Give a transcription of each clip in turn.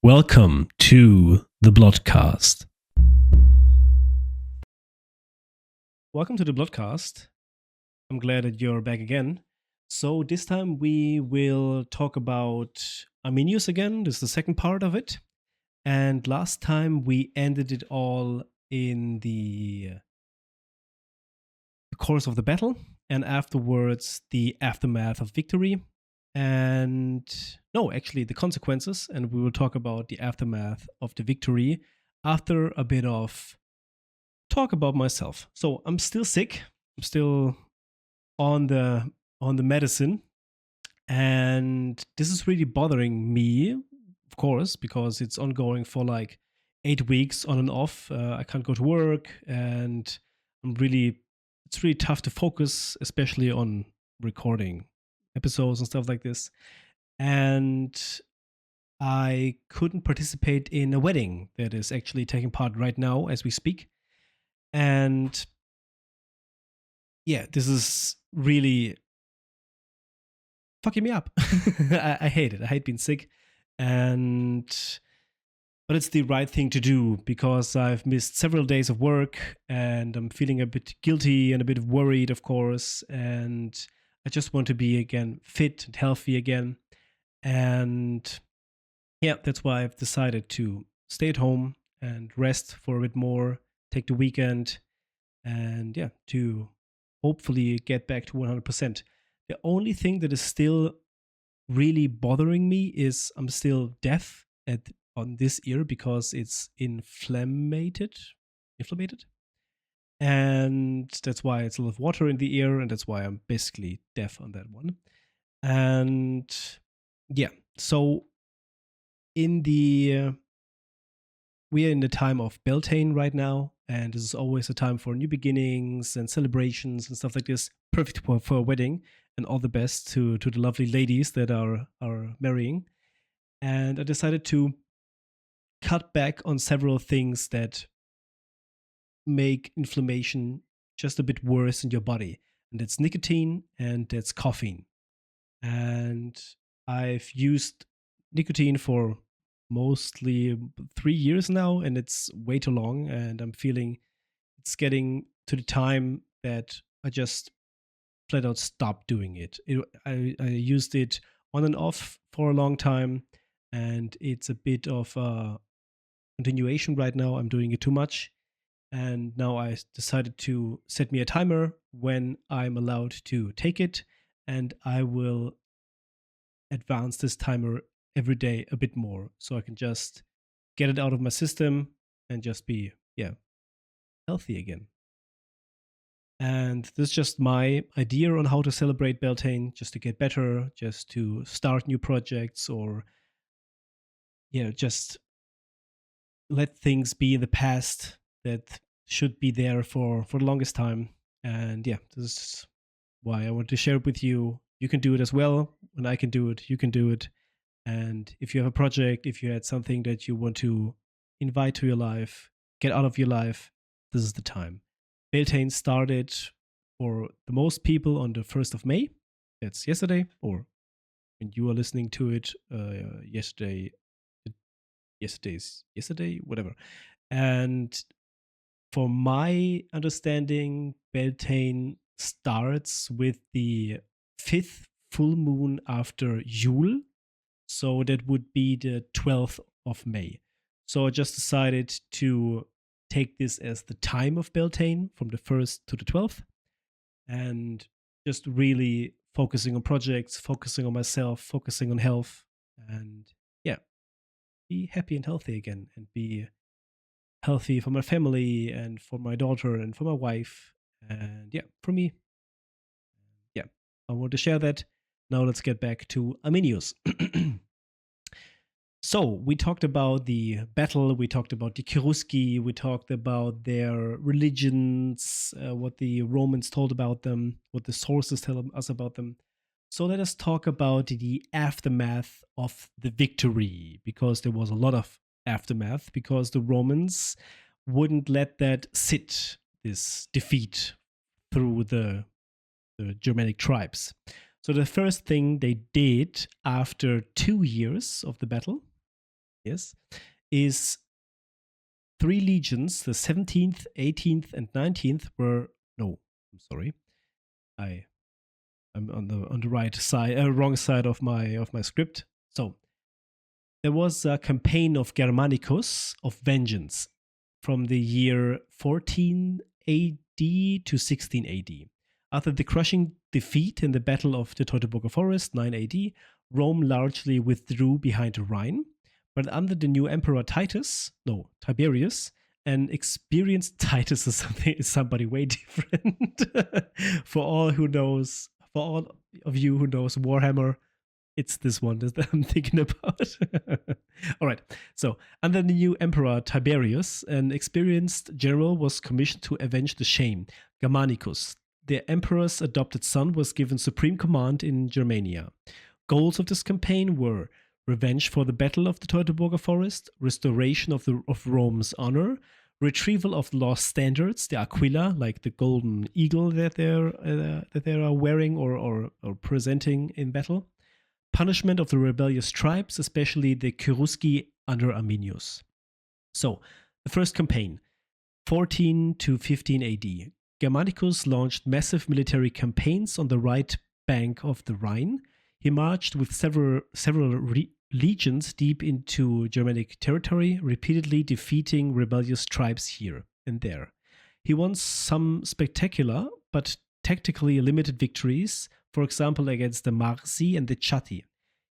Welcome to the Bloodcast. Welcome to the Bloodcast. I'm glad that you're back again. So this time we will talk about Arminius again. This is the second part of it. And last time we ended it all in the course of the battle, and afterwards the aftermath of victory. The consequences, and we will talk about the aftermath of the victory after a bit of talk about myself. So I'm still sick. I'm still on the medicine, and this is really bothering me, of course, because it's ongoing for like 8 weeks on and off. I can't go to work, and it's really tough to focus, especially on recording episodes and stuff like this. And I couldn't participate in a wedding that is actually taking part right now as we speak. And yeah, this is really fucking me up. I hate it. I hate being sick. But it's the right thing to do because I've missed several days of work and I'm feeling a bit guilty and a bit worried, of course. And I just want to be again fit and healthy again. And yeah, that's why I've decided to stay at home and rest for a bit more, take the weekend, and yeah, to hopefully get back to 100%. The only thing that is still really bothering me is I'm still deaf on this ear because it's inflamed. And that's why it's a lot of water in the ear, and that's why I'm basically deaf on that one. And yeah, so we are in the time of Beltane right now, and this is always a time for new beginnings and celebrations and stuff like this. Perfect for a wedding, and all the best to the lovely ladies that are marrying. And I decided to cut back on several things that make inflammation just a bit worse in your body, and that's nicotine and that's caffeine. And I've used nicotine for mostly 3 years now, and it's way too long, and I'm feeling it's getting to the time that I just flat out stop doing it. I used it on and off for a long time, and it's a bit of a continuation right now. I'm doing it too much, and now I decided to set me a timer when I'm allowed to take it, and I will advance this timer every day a bit more so I can just get it out of my system and just be healthy again. And this is just my idea on how to celebrate Beltane, just to get better, just to start new projects, or just let things be in the past that should be there for the longest time. And yeah, this is why I want to share it with you. You can do it as well. When I can do it, you can do it. And if you have a project, if you had something that you want to invite to your life, get out of your life, this is the time. Beltane started for the most people on the 1st of May. That's yesterday, or when you are listening to it, yesterday, whatever. And for my understanding, Beltane starts with the 5th full moon after Yule. So that would be the 12th of May. So I just decided to take this as the time of Beltane from the 1st to the 12th, and just really focusing on projects, focusing on myself, focusing on health, and be happy and healthy again, and be healthy for my family and for my daughter and for my wife, and for me. I want to share that. Now let's get back to Arminius. So we talked about the battle, we talked about the Cherusci, we talked about their religions, what the Romans told about them, what the sources tell us about them. So let us talk about the aftermath of the victory, because there was a lot of aftermath, because the Romans wouldn't let that sit, this defeat through the Germanic tribes. So the first thing they did after 2 years of the battle, yes, is 3 legions, the 17th, 18th, and 19th were no, I'm sorry. I'm on the right side, wrong side of my script. So there was a campaign of Germanicus of vengeance from the year 14 AD to 16 AD. After the crushing defeat in the Battle of the Teutoburg Forest, 9 AD, Rome largely withdrew behind the Rhine. But under the new emperor Tiberius, an experienced Titus is somebody way different. For all of you who knows Warhammer, it's this one that I'm thinking about. All right. So, under the new emperor Tiberius, an experienced general was commissioned to avenge the shame. Germanicus, the emperor's adopted son, was given supreme command in Germania. Goals of this campaign were revenge for the Battle of the Teutoburger Forest, restoration of Rome's honor, retrieval of the lost standards, the aquila, like the golden eagle that they are wearing or presenting in battle, punishment of the rebellious tribes, especially the Cherusci under Arminius. So, the first campaign, 14 to 15 AD. Germanicus launched massive military campaigns on the right bank of the Rhine. He marched with several legions deep into Germanic territory, repeatedly defeating rebellious tribes here and there. He won some spectacular but tactically limited victories, for example against the Marsi and the Chatti.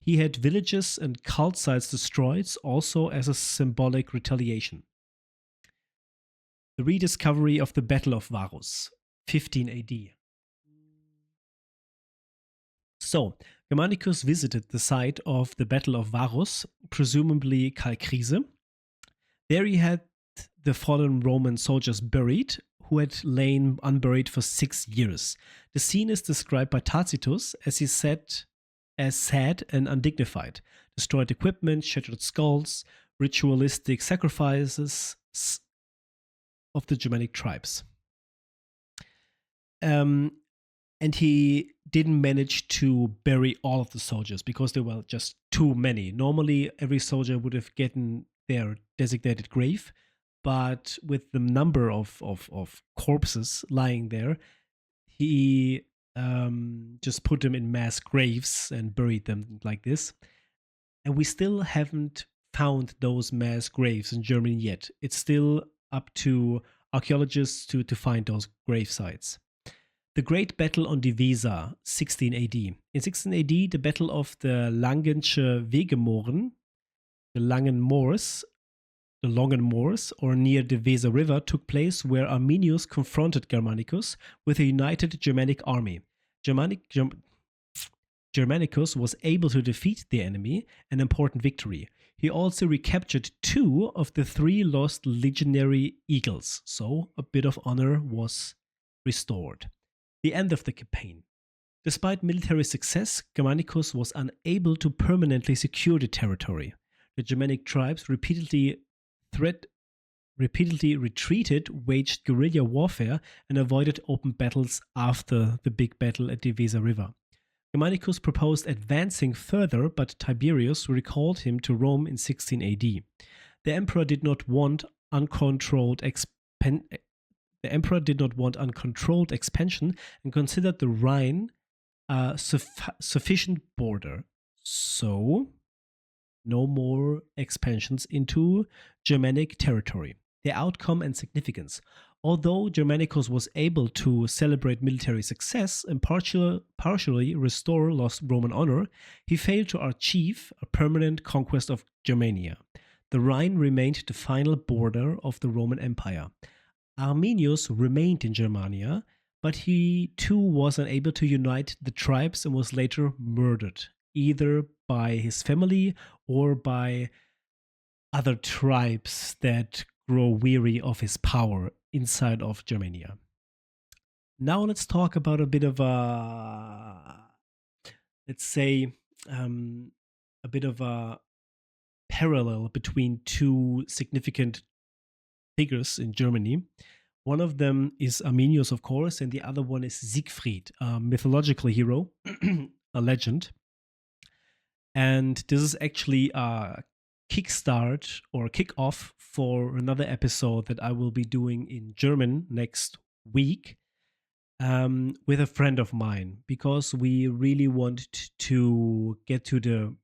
He had villages and cult sites destroyed, also as a symbolic retaliation. The rediscovery of the Battle of Varus, 15 AD. So, Germanicus visited the site of the Battle of Varus, presumably Kalkriese. There he had the fallen Roman soldiers buried, who had lain unburied for 6 years. The scene is described by Tacitus as sad and undignified. Destroyed equipment, shattered skulls, ritualistic sacrifices of the Germanic tribes. And he didn't manage to bury all of the soldiers because there were just too many. Normally, every soldier would have gotten their designated grave, but with the number of corpses lying there, he just put them in mass graves and buried them like this. And we still haven't found those mass graves in Germany yet. It's still up to archaeologists to find those grave sites. The Great Battle on the Weser, 16 AD. In 16 AD, the Battle of the Langensche Wegemoren, the Langen Moors, or near the Weser River, took place where Arminius confronted Germanicus with a united Germanic army. Germanicus was able to defeat the enemy, an important victory. He also recaptured 2 of the 3 lost legionary eagles, so a bit of honor was restored. The end of the campaign. Despite military success, Germanicus was unable to permanently secure the territory. The Germanic tribes repeatedly retreated, waged guerrilla warfare, and avoided open battles after the big battle at the Weser River. Germanicus proposed advancing further, but Tiberius recalled him to Rome in 16 AD. The emperor did not want uncontrolled expansion and considered the Rhine a sufficient border. So, no more expansions into Germanic territory. The outcome and significance. Although Germanicus was able to celebrate military success and partially restore lost Roman honor, he failed to achieve a permanent conquest of Germania. The Rhine remained the final border of the Roman Empire. Arminius remained in Germania, but he too was unable to unite the tribes and was later murdered, either by his family or by other tribes that grow weary of his power inside of Germania. Now let's talk about a bit of a, let's say, a bit of a parallel between 2 significant figures in Germany. One of them is Arminius, of course, and the other one is Siegfried, a mythological hero, a legend. And this is actually a kickstart or kick off for another episode that I will be doing in German next week with a friend of mine, because we really want to get to the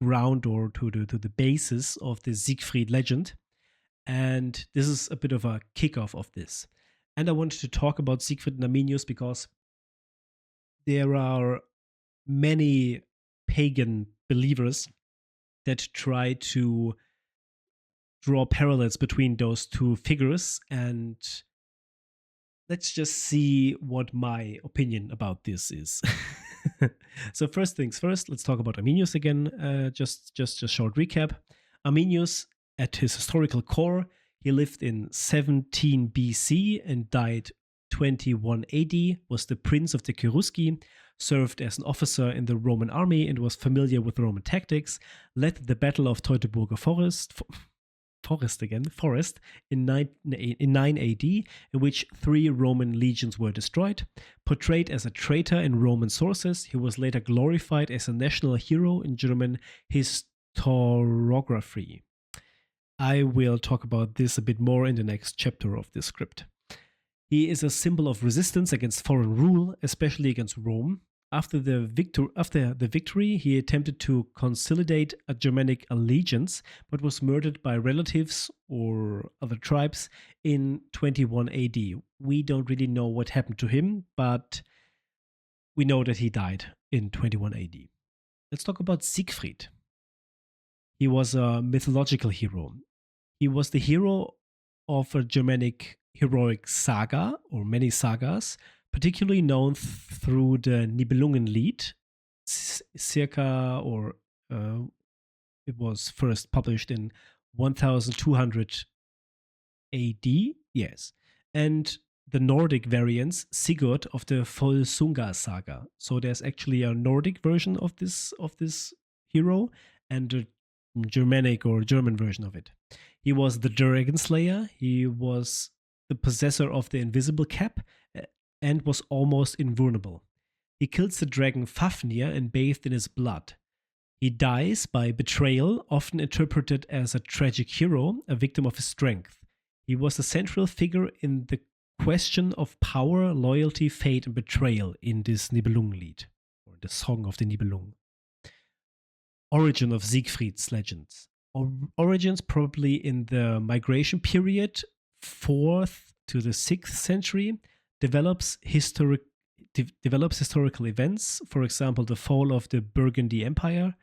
ground or to the basis of the Siegfried legend. And this is a bit of a kickoff of this. And I wanted to talk about Siegfried and Arminius because there are many pagan believers that try to draw parallels between those two figures. And let's just see what my opinion about this is. So first things first, let's talk about Arminius again. Just a short recap. Arminius, at his historical core, he lived in 17 BC and died 21 AD, was the prince of the Cherusci, served as an officer in the Roman army and was familiar with Roman tactics, led the Battle of Teutoburg Forest in 9 AD, in which 3 Roman legions were destroyed. Portrayed as a traitor in Roman sources, he was later glorified as a national hero in German historiography. I will talk about this a bit more in the next chapter of this script. He is a symbol of resistance against foreign rule, especially against Rome. After the victory, he attempted to consolidate a Germanic allegiance, but was murdered by relatives or other tribes in 21 AD. We don't really know what happened to him, but we know that he died in 21 AD. Let's talk about Siegfried. He was a mythological hero. He was the hero of a Germanic heroic saga, or many sagas, particularly known through the Nibelungenlied, it was first published in 1200 AD, yes, and the Nordic variants, Sigurd of the Volsunga saga. So there's actually a Nordic version of this hero and a Germanic or German version of it. He was the Dragon Slayer. He was the possessor of the invisible cap and was almost invulnerable. He kills the dragon Fafnir and bathed in his blood. He dies by betrayal, often interpreted as a tragic hero, a victim of his strength. He was the central figure in the question of power, loyalty, fate, and betrayal in this Nibelungenlied, or the Song of the Nibelung. Origin of Siegfried's legends. Origins probably in the migration period, 4th to the 6th century, develops historical events, for example, the fall of the Burgundy Empire,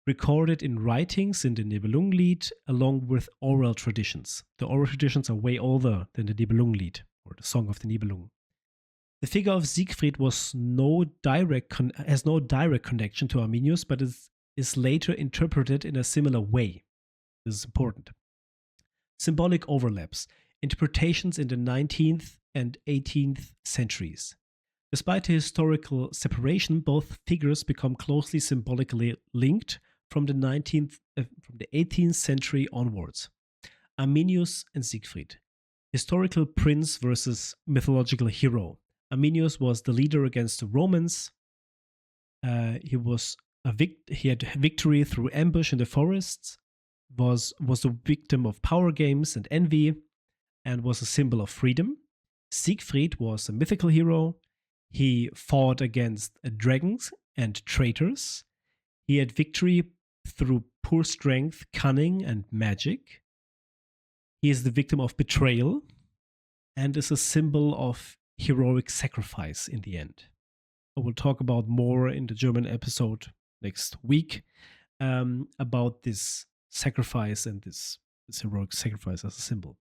recorded in writings in the Nibelungenlied, along with oral traditions. The oral traditions are way older than the Nibelungenlied, or the Song of the Nibelung. The figure of Siegfried has no direct connection to Arminius, but is later interpreted in a similar way. This is important. Symbolic overlaps. Interpretations in the 19th and 18th centuries. Despite the historical separation, both figures become closely symbolically linked from the 18th century onwards. Arminius and Siegfried. Historical prince versus mythological hero. Arminius was the leader against the Romans. He had victory through ambush in the forests. Was a victim of power games and envy, and was a symbol of freedom. Siegfried was a mythical hero. He fought against dragons and traitors. He had victory through pure strength, cunning, and magic. He is the victim of betrayal and is a symbol of heroic sacrifice in the end. I will talk about more in the German episode next week about this sacrifice and this heroic sacrifice as a symbol.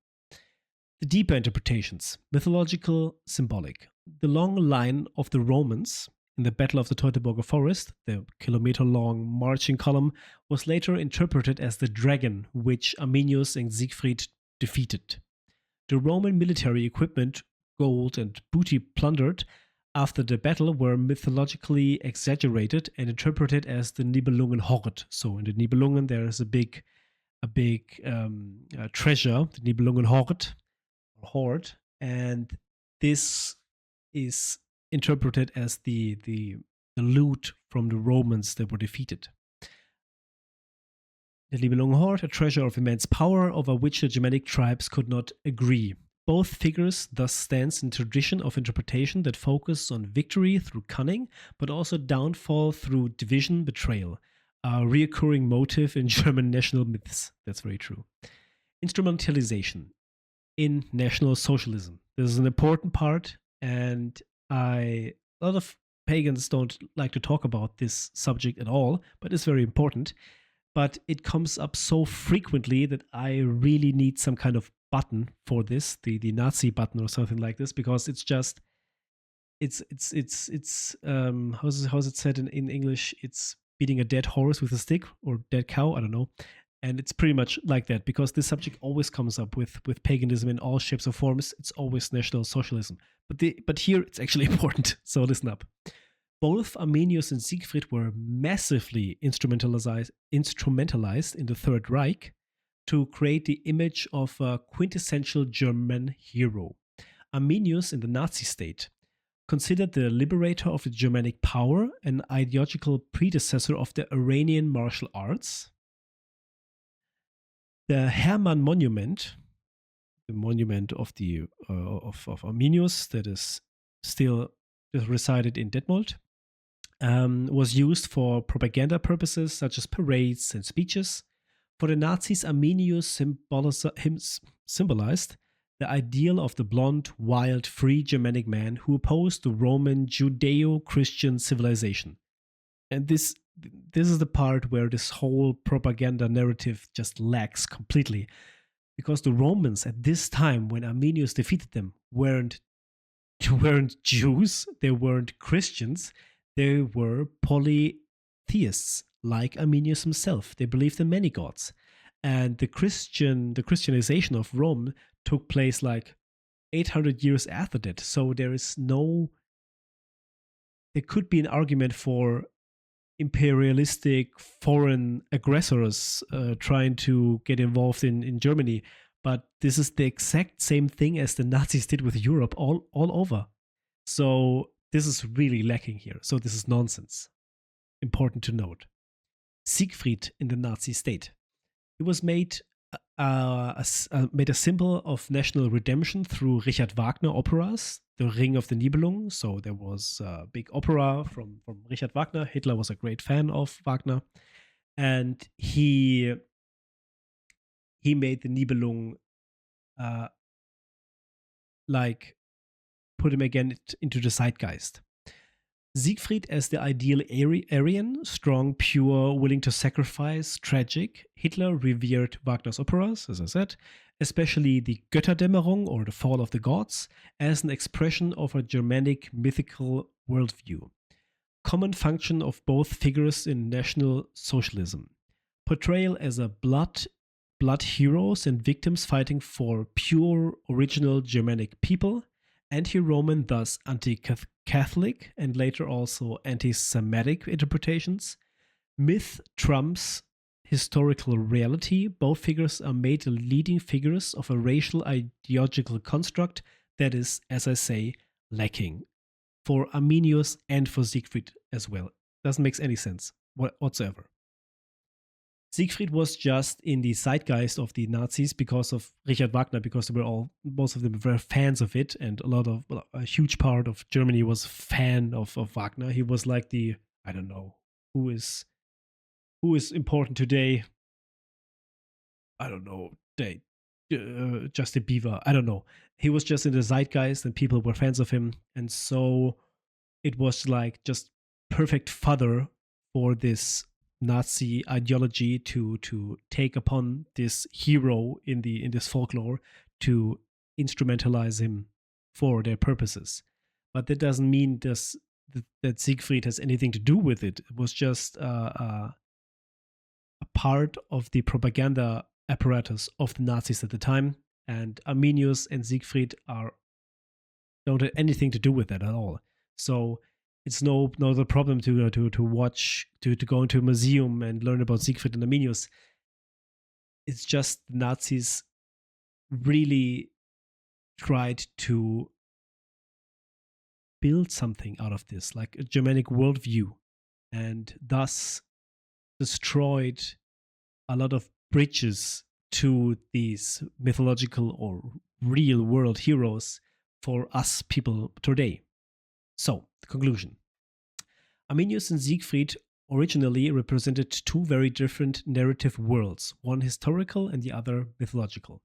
The deeper interpretations, mythological, symbolic. The long line of the Romans in the Battle of the Teutoburg Forest, the kilometer-long marching column, was later interpreted as the dragon which Arminius and Siegfried defeated. The Roman military equipment, gold, and booty plundered after the battle were mythologically exaggerated and interpreted as the Nibelungen Horde. So in the Nibelungen there is a big treasure, the Nibelungen Horde, and this is interpreted as the loot from the Romans that were defeated. The Nibelungen hoard a treasure of immense power over which the Germanic tribes could not agree. Both figures thus stands in tradition of interpretation that focuses on victory through cunning, but also downfall through division, betrayal, a reoccurring motive in German national myths. That's very true. Instrumentalization in National Socialism. This is an important part, and a lot of pagans don't like to talk about this subject at all, but it's very important. But it comes up so frequently that I really need some kind of button for this, the Nazi button or something like this, because it's just it's how's it said in English? It's beating a dead horse with a stick or dead cow, I don't know. And it's pretty much like that because this subject always comes up with paganism in all shapes or forms. It's always National Socialism. But here it's actually important. So listen up. Both Arminius and Siegfried were massively instrumentalized in the Third Reich to create the image of a quintessential German hero. Arminius in the Nazi state considered the liberator of the Germanic power an ideological predecessor of the Iranian martial arts. The Hermann Monument, the monument of the of Arminius that is still resided in Detmold, was used for propaganda purposes such as parades and speeches. For the Nazis, Arminius symbolized the ideal of the blonde, wild, free Germanic man who opposed the Roman Judeo-Christian civilization. And this is the part where this whole propaganda narrative just lacks completely. Because the Romans at this time, when Arminius defeated them, weren't Jews, they weren't Christians, they were polytheists, like Arminius himself. They believed in many gods. And the Christianization of Rome took place like 800 years after that. So there could be an argument for imperialistic foreign aggressors trying to get involved in Germany. But this is the exact same thing as the Nazis did with Europe all over. So this is really lacking here. So this is nonsense. Important to note. Siegfried in the Nazi state. He was made a symbol of national redemption through Richard Wagner operas, The Ring of the Nibelungen. So there was a big opera from Richard Wagner. Hitler was a great fan of Wagner. And he made the Nibelungen put him again into the zeitgeist. Siegfried as the ideal Aryan, strong, pure, willing to sacrifice, tragic. Hitler revered Wagner's operas, as I said, especially the Götterdämmerung or the Fall of the Gods, as an expression of a Germanic mythical worldview. Common function of both figures in National Socialism. Portrayal as a blood heroes and victims fighting for pure, original Germanic people. Anti-Roman, thus anti-Catholic, and later also anti-Semitic interpretations. Myth trumps historical reality. Both figures are made the leading figures of a racial ideological construct that is, as I say, lacking for Arminius and for Siegfried as well. Doesn't make any sense whatsoever. Siegfried was just in the zeitgeist of the Nazis because of Richard Wagner, because most of them were fans of it, and a huge part of Germany was fan of Wagner. He was like I don't know, who is important today? I don't know, Justin Bieber, I don't know. He was just in the zeitgeist and people were fans of him, and so it was like just perfect fodder for this Nazi ideology to take upon this hero in this folklore to instrumentalize him for their purposes. But that doesn't mean that Siegfried has anything to do with it. It was just a part of the propaganda apparatus of the Nazis at the time, and Arminius and Siegfried don't have anything to do with that at all. So it's no problem to watch, to go into a museum and learn about Siegfried and Arminius. It's just the Nazis really tried to build something out of this, like a Germanic worldview, and thus destroyed a lot of bridges to these mythological or real world heroes for us people today. So, the conclusion. Arminius and Siegfried originally represented two very different narrative worlds, one historical and the other mythological.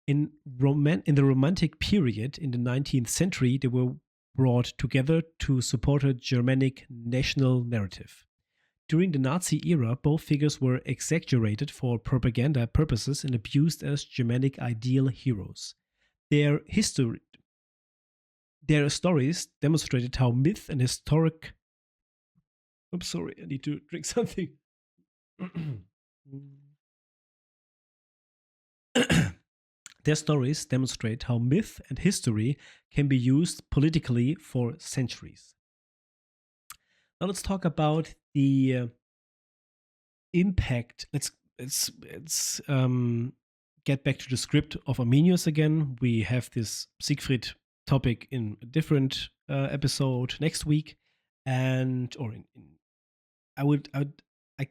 In the Romantic period in the 19th century, they were brought together to support a Germanic national narrative. During the Nazi era, both figures were exaggerated for propaganda purposes and abused as Germanic ideal heroes. Their stories demonstrated how myth and historic. I'm sorry, I need to drink something. Their stories demonstrate how myth and history can be used politically for centuries. Now let's talk about the impact. Let's get back to the script of Arminius again. We have this Siegfried topic in a different episode next week, I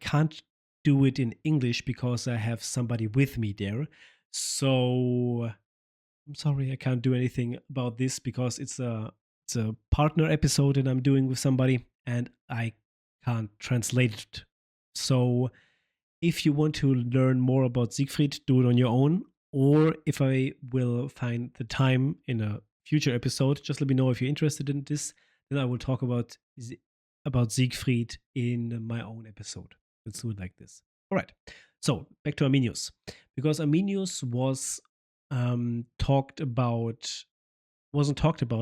can't do it in English because I have somebody with me there. So I'm sorry, I can't do anything about this because it's a partner episode that I'm doing with somebody and I can't translate it. So if you want to learn more about Siegfried, do it on your own. Or if I will find the time in a future episode, just let me know if you're interested in this. Then I will talk about Siegfried in my own episode. Let's do it like this. All right. So back to Arminius, because Arminius wasn't talked about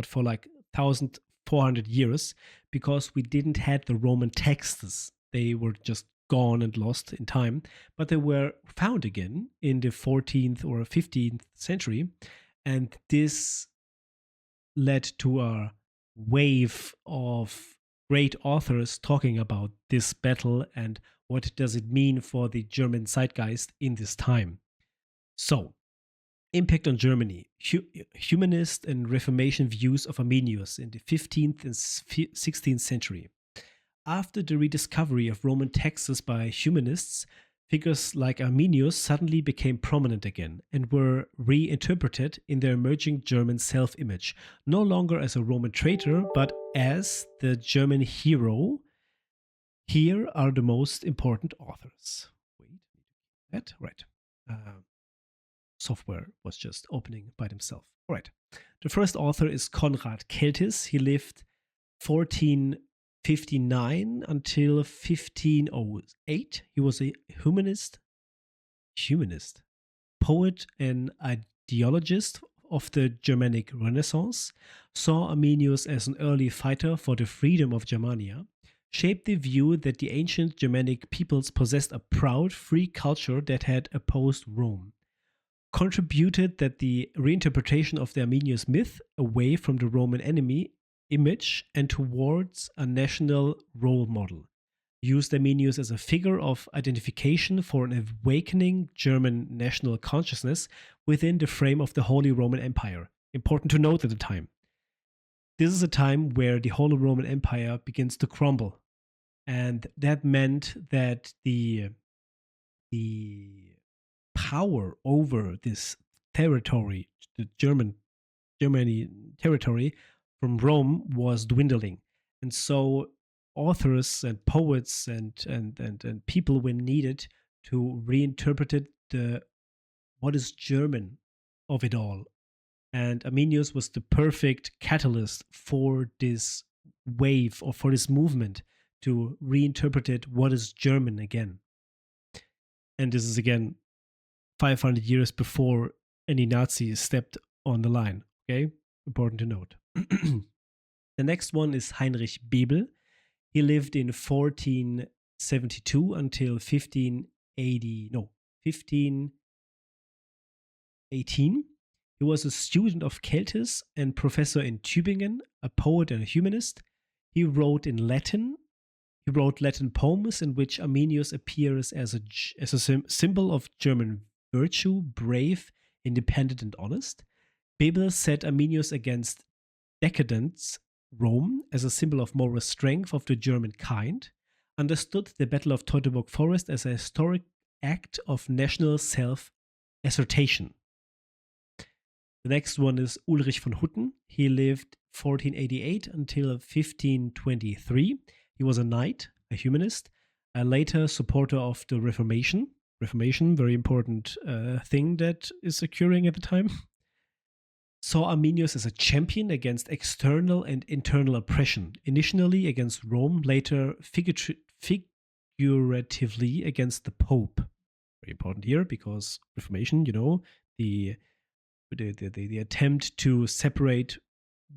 for like 1,400 years because we didn't had the Roman texts. They were just gone and lost in time, but they were found again in the 14th or 15th century, and this led to a wave of great authors talking about this battle and what does it mean for the German zeitgeist in this time. So, impact on Germany. Humanist and Reformation views of Arminius in the 15th and 16th century. After the rediscovery of Roman texts by humanists, figures like Arminius suddenly became prominent again and were reinterpreted in their emerging German self-image, no longer as a Roman traitor, but as the German hero. Here are the most important authors. Wait, that right. Software was just opening by themselves. All right. The first author is Konrad Keltis. He lived 1459 until 1508. He was a humanist, poet, and ideologist of the Germanic Renaissance, saw Arminius as an early fighter for the freedom of Germania, shaped the view that the ancient Germanic peoples possessed a proud, free culture that had opposed Rome, contributed that the reinterpretation of the Arminius myth away from the Roman enemy image and towards a national role model, used Arminius as a figure of identification for an awakening German national consciousness within the frame of the Holy Roman Empire. Important to note at the time. This is a time where the Holy Roman Empire begins to crumble. And that meant that the power over this territory, the Germany territory from Rome, was dwindling. And so authors and poets and people were needed to reinterpret what is German of it all. And Arminius was the perfect catalyst for this wave or for this movement to reinterpret what is German again. And this is again 500 years before any Nazi stepped on the line. Okay, important to note. The next one is Heinrich Bebel. He lived in 1472 until 1518. He was a student of Keltis and professor in Tübingen, a poet and a humanist. He wrote in Latin. He wrote Latin poems in which Arminius appears as a symbol of German virtue, brave, independent, and honest. Bebel set Arminius against decadent Rome as a symbol of moral strength of the German kind, understood the Battle of Teutoburg Forest as a historic act of national self-assertion. The next one is Ulrich von Hutten. He lived 1488 until 1523. He was a knight, a humanist, a later supporter of the Reformation. Reformation, very important thing that is occurring at the time. Saw Arminius as a champion against external and internal oppression, initially against Rome, later figuratively against the Pope. Very important here because Reformation, the attempt to separate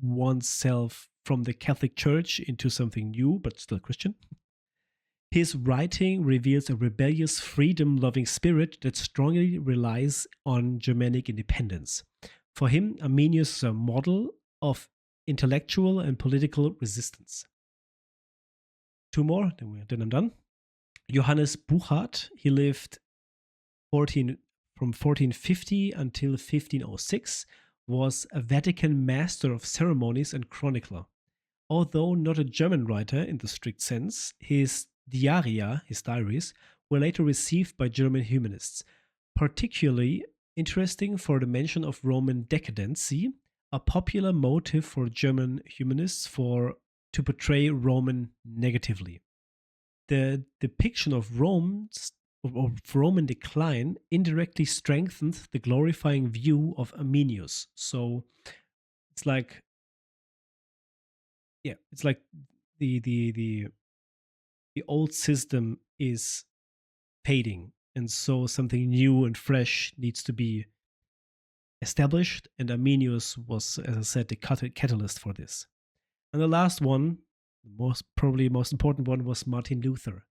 oneself from the Catholic Church into something new but still Christian. His writing reveals a rebellious, freedom-loving spirit that strongly relies on Germanic independence. For him, Arminius is a model of intellectual and political resistance. Two more, then I'm done. Johannes Buchard, he lived from 1450 until 1506, was a Vatican master of ceremonies and chronicler. Although not a German writer in the strict sense, his diaria, his diaries, were later received by German humanists. Particularly interesting for the mention of Roman decadency, a popular motive for German humanists to portray Roman negatively. The depiction of Roman decline indirectly strengthened the glorifying view of Arminius. So it's like, the old system is fading, and so something new and fresh needs to be established, and Arminius was, as I said, the catalyst for this. And the last one, probably most important one, was Martin Luther.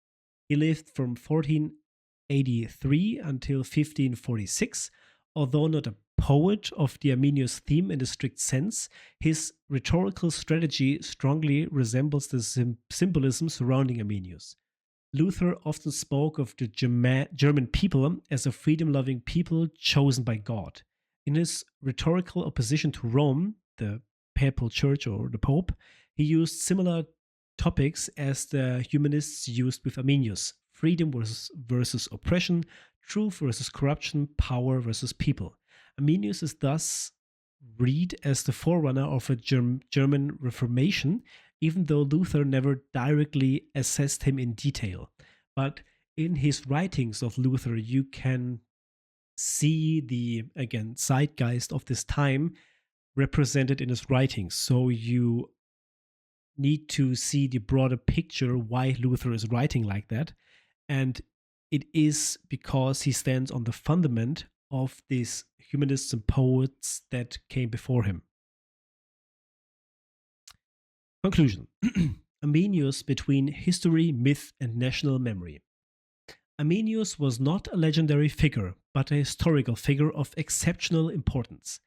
He lived from 1483 until 1546. Although not a poet of the Arminius theme in the strict sense, his rhetorical strategy strongly resembles the symbolism surrounding Arminius. Luther often spoke of the German people as a freedom-loving people chosen by God. In his rhetorical opposition to Rome, the papal church or the Pope, he used similar topics as the humanists used with Arminius: freedom versus oppression, truth versus corruption, power versus people. Arminius is thus read as the forerunner of a German Reformation, even though Luther never directly assessed him in detail. But in his writings of Luther, you can see the, again, zeitgeist of this time represented in his writings. So you need to see the broader picture why Luther is writing like that. And it is because he stands on the fundament of these humanists and poets that came before him. Conclusion. Arminius between history, myth, and national memory. Arminius was not a legendary figure, but a historical figure of exceptional importance.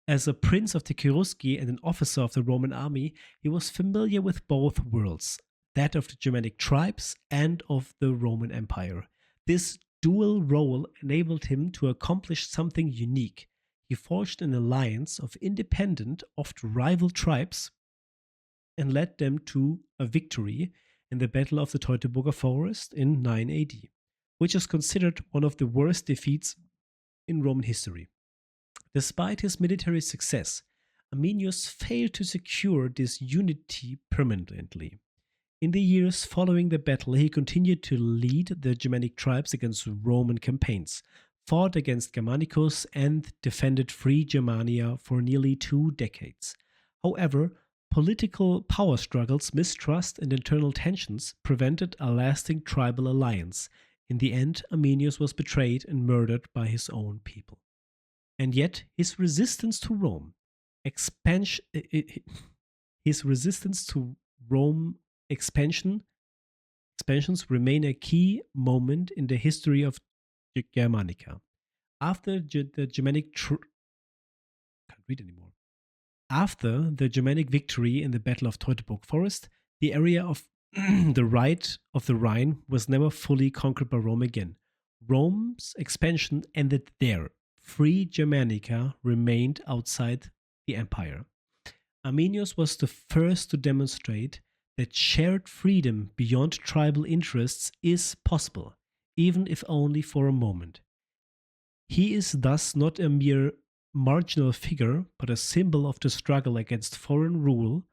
As a prince of the Cherusci and an officer of the Roman army, he was familiar with both worlds, that of the Germanic tribes and of the Roman Empire. This dual role enabled him to accomplish something unique. He forged an alliance of independent, oft rival tribes and led them to a victory in the Battle of the Teutoburg Forest in 9 AD, which is considered one of the worst defeats in Roman history. Despite his military success, Arminius failed to secure this unity permanently. In the years following the battle, he continued to lead the Germanic tribes against Roman campaigns, fought against Germanicus, and defended free Germania for nearly 2 decades. However, political power struggles, mistrust, and internal tensions prevented a lasting tribal alliance. In the end, Arminius was betrayed and murdered by his own people. And yet, his resistance to Rome expansions remain a key moment in the history of Germanica. After the Germanic victory in the Battle of Teutoburg Forest, the area of the right of the Rhine was never fully conquered by Rome again. Rome's expansion ended there. Free Germanica remained outside the empire. Arminius was the first to demonstrate that shared freedom beyond tribal interests is possible. even if only for a moment. He is thus not a mere marginal figure, but a symbol of the struggle against foreign rule,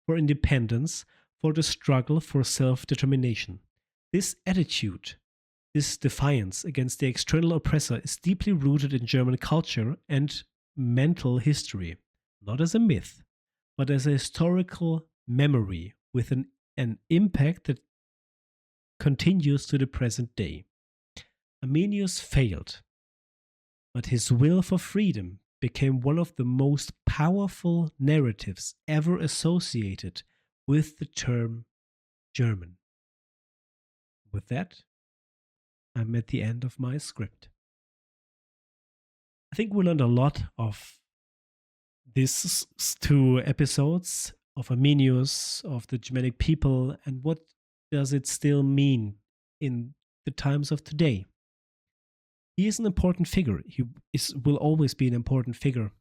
for independence, for the struggle for self-determination. This attitude, this defiance against the external oppressor is deeply rooted in German culture and mental history, not as a myth, but as a historical memory with an impact that continues to the present day. Arminius failed, but his will for freedom became one of the most powerful narratives ever associated with the term German. With that, I'm at the end of my script. I think we learned a lot of these 2 episodes of Arminius, of the Germanic people, and what does it still mean in the times of today. He is an important figure. He will always be an important figure,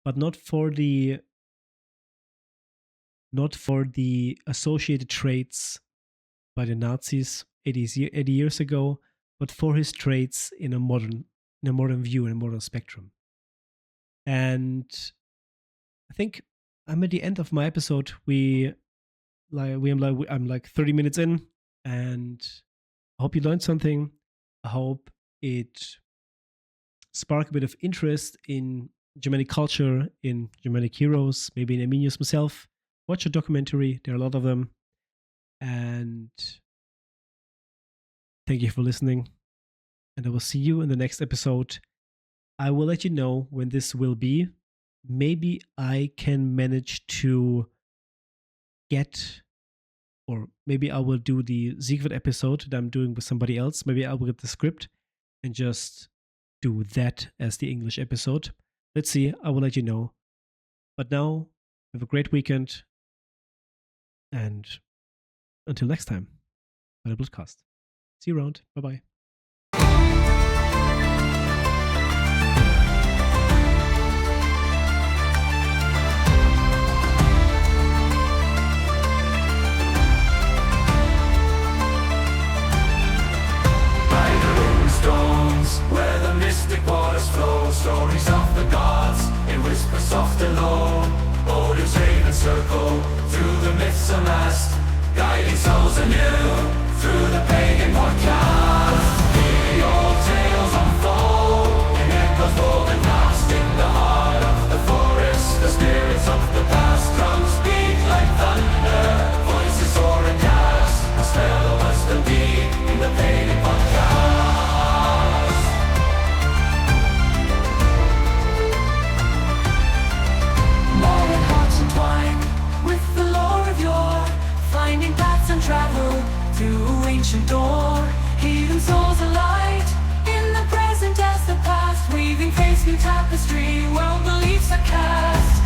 but not for the associated traits by the Nazis 80 years ago, but for his traits in a modern view, in a modern spectrum. And I think I'm at the end of my episode. I'm like 30 minutes in, and I hope you learned something. I hope it sparked a bit of interest in Germanic culture, in Germanic heroes, maybe in Arminius himself. Watch a documentary. There are a lot of them. And thank you for listening. And I will see you in the next episode. I will let you know when this will be. Maybe I can manage to or maybe I will do the Siegfried episode that I'm doing with somebody else. Maybe I will get the script and just do that as the English episode. Let's see. I will let you know. But now, have a great weekend. And until next time, by the Bloodcast. See you around. Bye-bye. Where the mystic waters flow, stories of the gods in whispers soft and low. Odin's raven circle through the myths amassed, guiding souls anew through the pagan podcast. The old tales unfold in echoes bold and vast. In the heart of the forest, the spirits of the past. Drums beat like thunder, voices soar and cast a spell of wisdom deep in the pagan podcast. With the lore of yore, finding paths and travel through ancient door, healing souls alight in the present as the past, weaving faith's new tapestry, world beliefs are cast.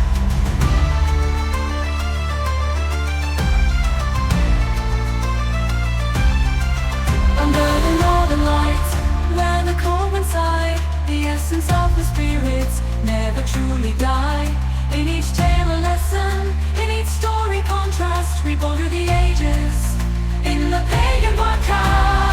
Under the northern lights, where the coincide, the essence of the spirits never truly die. In each tale a lesson, in each story contrast, reborn through the ages, in the pagan podcast.